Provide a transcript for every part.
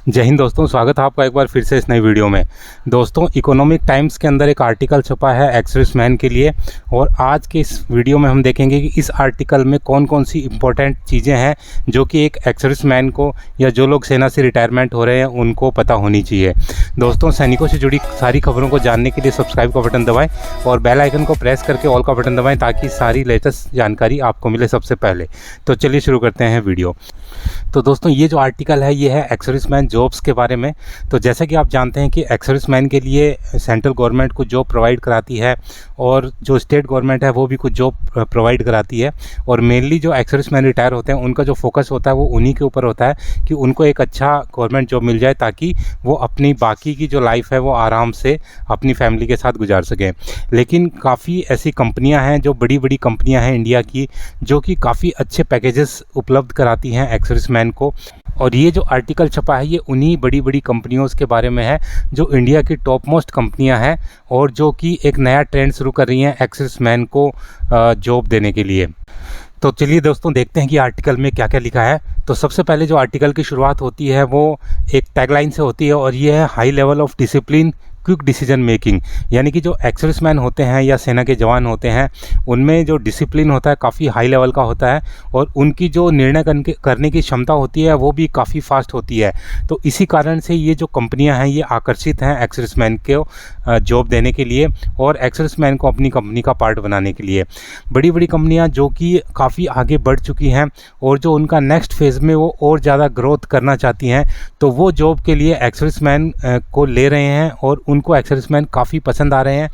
जय हिंद दोस्तों, स्वागत है आपका एक बार फिर से इस नई वीडियो में। दोस्तों, इकोनॉमिक टाइम्स के अंदर एक आर्टिकल छपा है एक्स सर्विसमैन के लिए, और आज के इस वीडियो में हम देखेंगे कि इस आर्टिकल में कौन कौन सी इंपॉर्टेंट चीज़ें हैं जो कि एक एक्स सर्विसमैन को या जो लोग सेना से रिटायरमेंट हो रहे हैं उनको पता होनी चाहिए। दोस्तों, सैनिकों से जुड़ी सारी खबरों को जानने के लिए सब्सक्राइब का बटन दबाएँ और बेल आइकन को प्रेस करके ऑल का बटन दबाएँ ताकि सारी लेटेस्ट जानकारी आपको मिले सबसे पहले। तो चलिए शुरू करते हैं वीडियो। तो दोस्तों, ये जो आर्टिकल है ये है एक्स सर्विसमैन जॉब्स के बारे में। तो जैसा कि आप जानते हैं कि एक्स सर्विसमैन के लिए सेंट्रल गवर्नमेंट कुछ जॉब प्रोवाइड कराती है और जो स्टेट गवर्नमेंट है वो भी कुछ जॉब प्रोवाइड कराती है, और मेनली जो एक्स सर्विसमैन रिटायर होते हैं उनका जो फोकस होता है वो उन्हीं के ऊपर होता है कि उनको एक अच्छा गवर्नमेंट जॉब मिल जाए ताकि वो अपनी बाकी की जो लाइफ है वो आराम से अपनी फैमिली के साथ गुजार सकें। लेकिन काफ़ी ऐसी कंपनियां हैं, जो बड़ी बड़ी कंपनियां हैं इंडिया की, जो कि काफ़ी अच्छे पैकेजेस उपलब्ध कराती हैं एक्स सर्विसमैन को। और ये जो आर्टिकल छपा है ये उन्हीं बड़ी बड़ी कंपनियों के बारे में है जो इंडिया की टॉप मोस्ट कंपनियां हैं और जो कि एक नया ट्रेंड शुरू कर रही हैं एक्स सर्विसमैन को जॉब देने के लिए। तो चलिए दोस्तों, देखते हैं कि आर्टिकल में क्या क्या लिखा है। तो सबसे पहले जो आर्टिकल की शुरुआत होती है वो एक टैगलाइन से होती है, और ये है high level of discipline quick decision making. यानी कि जो एक्स सर्विसमैन होते हैं या सेना के जवान होते हैं उनमें जो डिसिप्लिन होता है काफ़ी हाई लेवल का होता है, और उनकी जो निर्णय करने की क्षमता होती है वो भी काफ़ी फास्ट होती है। तो इसी कारण से ये जो कंपनियां हैं ये आकर्षित हैं एक्स सर्विसमैन को जॉब देने के लिए और एक्स सर्विसमैन को अपनी कंपनी का पार्ट बनाने के लिए। बड़ी बड़ी कंपनियां जो कि काफ़ी आगे बढ़ चुकी हैं और जो उनका नेक्स्ट फेज़ में वो और ज़्यादा ग्रोथ करना चाहती हैं, तो वो जॉब के लिए एक्स सर्विसमैन को ले रहे हैं और उनको एक्स सर्विसमैन काफ़ी पसंद आ रहे हैं,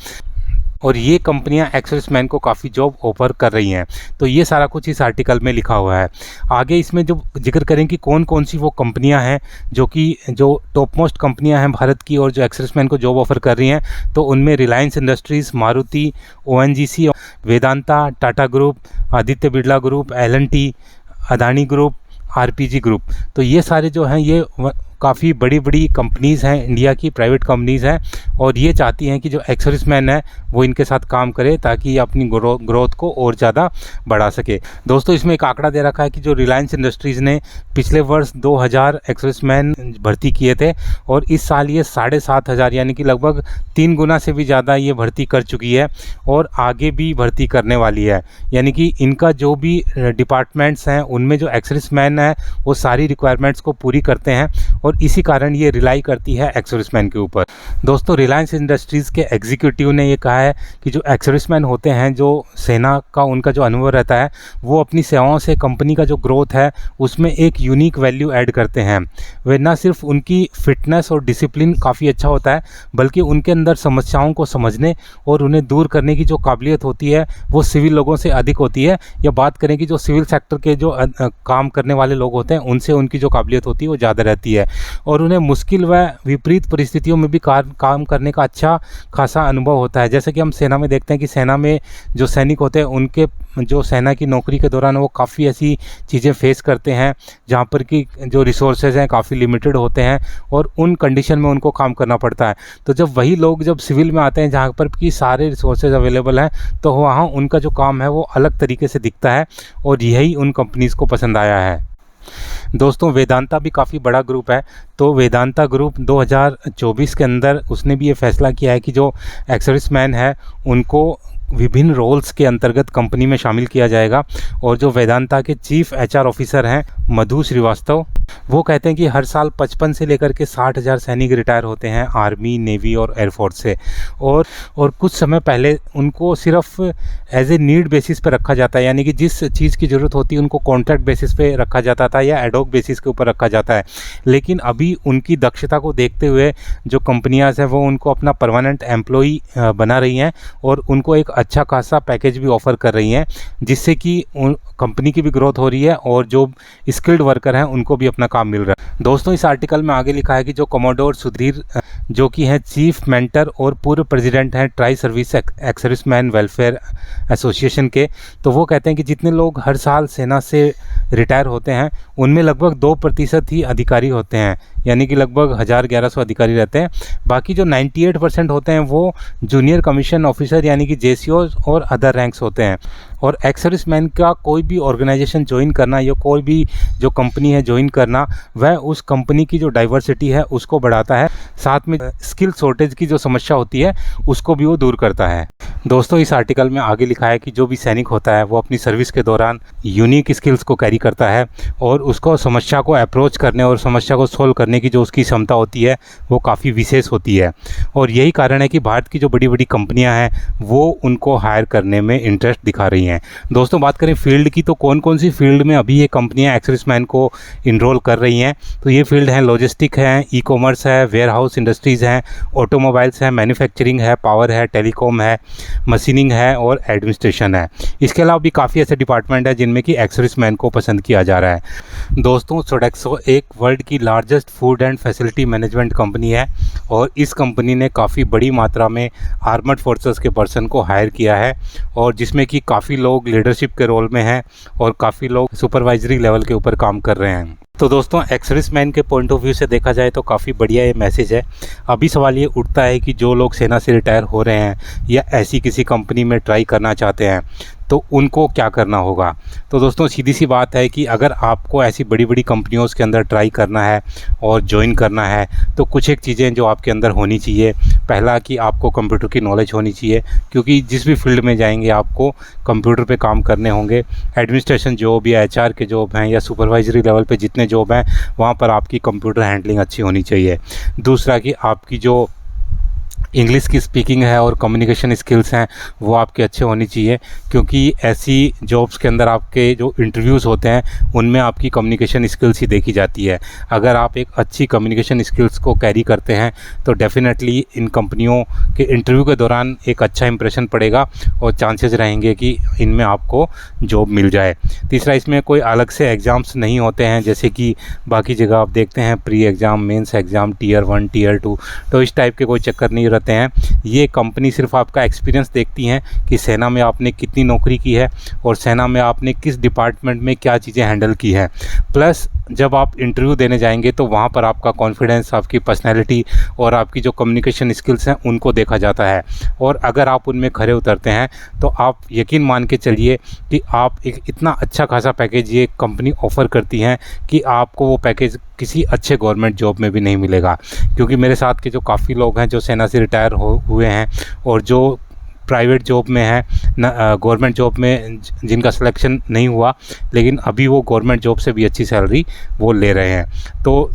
और ये कंपनियां एक्स सर्विसमैन को काफ़ी जॉब ऑफर कर रही हैं। तो ये सारा कुछ इस आर्टिकल में लिखा हुआ है। आगे इसमें जो जिक्र करें कि कौन कौन सी वो कंपनियां हैं जो टॉप मोस्ट कंपनियां हैं भारत की और जो एक्स सर्विसमैन को जॉब ऑफर कर रही हैं, तो उनमें Reliance industries, Maruti, ONGC, Vedanta, Tata group, Aditya Birla group, L&T, Adani group, RPG group. तो ये सारे जो हैं ये काफ़ी बड़ी बड़ी कंपनीज़ हैं, इंडिया की प्राइवेट कंपनीज़ हैं, और ये चाहती हैं कि जो एक्स सर्विसमैन है वो इनके साथ काम करे ताकि ये अपनी ग्रोथ को और ज़्यादा बढ़ा सके। दोस्तों, इसमें एक आंकड़ा दे रखा है कि जो रिलायंस इंडस्ट्रीज़ ने पिछले वर्ष 2000 एक्स सर्विसमैन भर्ती किए थे, और इस साल ये 7500 यानी कि लगभग 3 गुना से भी ज़्यादा ये भर्ती कर चुकी है और आगे भी भर्ती करने वाली है। यानी कि इनका जो भी डिपार्टमेंट्स हैं उनमें जो एक्स सर्विसमैन है वो सारी रिक्वायरमेंट्स को पूरी करते हैं, और इसी कारण ये रिलाई करती है एक्स सर्विसमैन के ऊपर। दोस्तों, रिलायंस इंडस्ट्रीज़ के एग्जीक्यूटिव ने ये कहा है कि जो एक्स सर्विसमैन होते हैं, जो सेना का उनका जो अनुभव रहता है, वो अपनी सेवाओं से कंपनी का जो ग्रोथ है उसमें एक यूनिक वैल्यू ऐड करते हैं। वे ना सिर्फ उनकी फिटनेस और डिसिप्लिन काफ़ी अच्छा होता है, बल्कि उनके अंदर समस्याओं को समझने और उन्हें दूर करने की जो काबिलियत होती है वो सिविल लोगों से अधिक होती है। या बात करें कि जो सिविल सेक्टर के जो काम करने वाले लोग होते हैं उनसे उनकी जो काबिलियत होती है वो ज़्यादा रहती है, और उन्हें मुश्किल व विपरीत परिस्थितियों में भी काम करने का अच्छा खासा अनुभव होता है। जैसे कि हम सेना में देखते हैं कि सेना में जो सैनिक होते हैं उनके जो सेना की नौकरी के दौरान वो काफ़ी ऐसी चीज़ें फेस करते हैं जहाँ पर कि जो रिसोर्सेज हैं काफ़ी लिमिटेड होते हैं और उन कंडीशन में उनको काम करना पड़ता है। तो जब वही लोग जब सिविल में आते हैं जहाँ पर कि सारे रिसोर्सेज अवेलेबल हैं, तो वहाँ उनका जो काम है वो अलग तरीके से दिखता है, और यही उन कंपनीज़ को पसंद आया है। दोस्तों, वेदांता भी काफ़ी बड़ा ग्रुप है। तो वेदांता ग्रुप 2024 के अंदर उसने भी ये फैसला किया है कि जो एक्स सर्विसमैन है उनको विभिन्न रोल्स के अंतर्गत कंपनी में शामिल किया जाएगा। और जो वेदांता के चीफ HR ऑफिसर हैं मधु श्रीवास्तव, वो कहते हैं कि हर साल 55 से लेकर के 60,000 सैनिक रिटायर होते हैं आर्मी, नेवी और एयरफोर्स से, और कुछ समय पहले उनको सिर्फ एज ए नीड बेसिस पे रखा जाता है, यानी कि जिस चीज़ की ज़रूरत होती है उनको कॉन्ट्रैक्ट बेसिस पे रखा जाता था या एडॉक बेसिस के ऊपर रखा जाता है। लेकिन अभी उनकी दक्षता को देखते हुए जो कंपनियां हैं वो उनको अपना परमानेंट एम्प्लॉई बना रही हैं और उनको एक अच्छा खासा पैकेज भी ऑफ़र कर रही हैं, जिससे कि कंपनी की भी ग्रोथ हो रही है और जो स्किल्ड वर्कर हैं उनको भी अपना काम मिल रहा है। दोस्तों, इस आर्टिकल में आगे लिखा है कि जो कमोडोर सुधीर जो कि हैं चीफ मेंटर और पूर्व प्रेसिडेंट हैं tri service ex serviceman welfare association के, तो वो कहते हैं कि जितने लोग हर साल सेना से रिटायर होते हैं उनमें लगभग 2% ही अधिकारी होते हैं। यानी कि लगभग 1000-1100 अधिकारी रहते हैं। बाकी जो 98% होते हैं वो जूनियर कमीशन ऑफिसर यानी कि जेसीओ और अदर रैंक्स होते हैं। और एक्स सर्विसमैन का कोई भी ऑर्गेनाइजेशन ज्वाइन करना या कोई भी जो कंपनी है ज्वाइन करना, वह उस कंपनी की जो डाइवर्सिटी है उसको बढ़ाता है, साथ में स्किल शॉर्टेज की जो समस्या होती है उसको भी वो दूर करता है। दोस्तों, इस आर्टिकल में आगे लिखा है कि जो भी सैनिक होता है वो अपनी सर्विस के दौरान यूनिक स्किल्स को कैरी करता है और उसको समस्या को अप्रोच करने और समस्या को सोल्व करने की जो उसकी क्षमता होती है वो काफ़ी विशेष होती है। और यही कारण है कि भारत की जो बड़ी बड़ी कंपनियां हैं वो उनको हायर करने में इंटरेस्ट दिखा रही हैं। दोस्तों, बात करें फील्ड की, तो कौन कौन सी फील्ड में अभी ये कंपनियां एक्स सर्विसमैन को इनरोल कर रही हैं, तो ये फील्ड हैं लॉजिस्टिक है, ई कॉमर्स है, वेयर हाउस इंडस्ट्रीज़ हैं, ऑटोमोबाइल्स है, मैन्युफैक्चरिंग है, पावर है, टेलीकॉम है, मशीनिंग है और एडमिनिस्ट्रेशन है। इसके अलावा भी काफ़ी ऐसे डिपार्टमेंट है जिनमें कि एक्स सर्विसमैन को पसंद किया जा रहा है। दोस्तों, सोडेक्सो एक वर्ल्ड की largest food and facility management company है और इस कंपनी ने काफ़ी बड़ी मात्रा में आर्मड फोर्सेस के पर्सन को हायर किया है और जिसमें कि काफ़ी लोग लीडरशिप के रोल में हैं और काफ़ी लोग सुपरवाइजरी लेवल के ऊपर काम कर रहे हैं। तो दोस्तों, एक्स सर्विसमैन के पॉइंट ऑफ व्यू से देखा जाए तो काफ़ी बढ़िया ये मैसेज है। अभी सवाल ये उठता है कि जो लोग सेना से रिटायर हो रहे हैं या ऐसी किसी कंपनी में ट्राई करना चाहते हैं तो उनको क्या करना होगा। तो दोस्तों, सीधी सी बात है कि अगर आपको ऐसी बड़ी बड़ी कंपनियों के अंदर ट्राई करना है और ज्वाइन करना है तो कुछ एक चीज़ें जो आपके अंदर होनी चाहिए। पहला कि आपको कंप्यूटर की नॉलेज होनी चाहिए, क्योंकि जिस भी फील्ड में जाएंगे आपको कंप्यूटर पे काम करने होंगे। एडमिनिस्ट्रेशन जॉब या एचआर के जॉब हैं या सुपरवाइजरी लेवल पे जितने जॉब हैं वहाँ पर आपकी कंप्यूटर हैंडलिंग अच्छी होनी चाहिए। दूसरा कि आपकी जो इंग्लिश की स्पीकिंग है और कम्युनिकेशन स्किल्स हैं वो आपके अच्छे होनी चाहिए, क्योंकि ऐसी जॉब्स के अंदर आपके जो इंटरव्यूज़ होते हैं उनमें आपकी कम्युनिकेशन स्किल्स ही देखी जाती है। अगर आप एक अच्छी कम्युनिकेशन स्किल्स को कैरी करते हैं तो डेफिनेटली इन कंपनियों के इंटरव्यू के दौरान एक अच्छा इंप्रेशन पड़ेगा और चांसेस रहेंगे कि इनमें आपको जॉब मिल जाए। तीसरा, इसमें कोई अलग से एग्ज़ाम्स नहीं होते हैं जैसे कि बाकी जगह आप देखते हैं pre exam, mains exam, tier 1, tier 2, तो इस टाइप के कोई चक्कर नहीं रहते हैं। ये कंपनी सिर्फ आपका एक्सपीरियंस देखती हैं कि सेना में आपने कितनी नौकरी की है और सेना में आपने किस डिपार्टमेंट में क्या चीज़ें हैंडल की हैं। प्लस जब आप इंटरव्यू देने जाएंगे तो वहाँ पर आपका कॉन्फिडेंस, आपकी पर्सनैलिटी और आपकी जो कम्युनिकेशन स्किल्स हैं उनको देखा जाता है। और अगर आप उनमें खरे उतरते हैं तो आप यकीन मान के चलिए कि आप एक इतना अच्छा खासा पैकेज ये कंपनी ऑफ़र करती हैं कि आपको वो पैकेज किसी अच्छे गवर्नमेंट जॉब में भी नहीं मिलेगा। क्योंकि मेरे साथ के जो काफ़ी लोग हैं जो सेना से रिटायर हुए हैं और जो प्राइवेट जॉब में है, गवर्नमेंट जॉब में जिनका सिलेक्शन नहीं हुआ लेकिन अभी वो गवर्नमेंट जॉब से भी अच्छी सैलरी वो ले रहे हैं। तो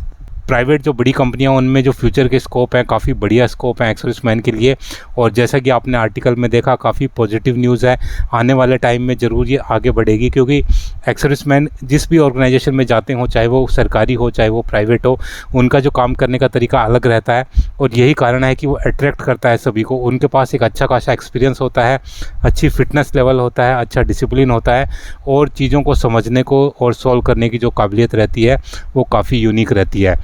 प्राइवेट जो बड़ी कंपनियां उनमें जो फ्यूचर के स्कोप हैं, काफ़ी बढ़िया स्कोप हैं एक्स सर्विसमैन के लिए। और जैसा कि आपने आर्टिकल में देखा, काफ़ी पॉजिटिव न्यूज़ है। आने वाले टाइम में ज़रूर ये आगे बढ़ेगी, क्योंकि एक्स सर्विसमैन जिस भी ऑर्गेनाइजेशन में जाते हों, चाहे वो सरकारी हो चाहे वो प्राइवेट हो, उनका जो काम करने का तरीका अलग रहता है और यही कारण है कि वो अट्रैक्ट करता है सभी को। उनके पास एक अच्छा खासा एक्सपीरियंस होता है, अच्छी फिटनेस लेवल होता है, अच्छा डिसिप्लिन होता है और चीज़ों को समझने को और सॉल्व करने की जो काबिलियत रहती है वो काफ़ी यूनिक रहती है।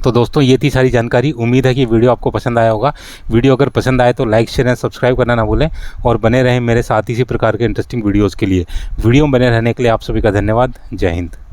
तो दोस्तों, ये थी सारी जानकारी। उम्मीद है कि वीडियो आपको पसंद आया होगा। वीडियो अगर पसंद आए तो लाइक, शेयर एंड सब्सक्राइब करना ना भूलें और बने रहें मेरे साथ इसी प्रकार के इंटरेस्टिंग वीडियोज़ के लिए। वीडियो में बने रहने के लिए आप सभी का धन्यवाद। जय हिंद।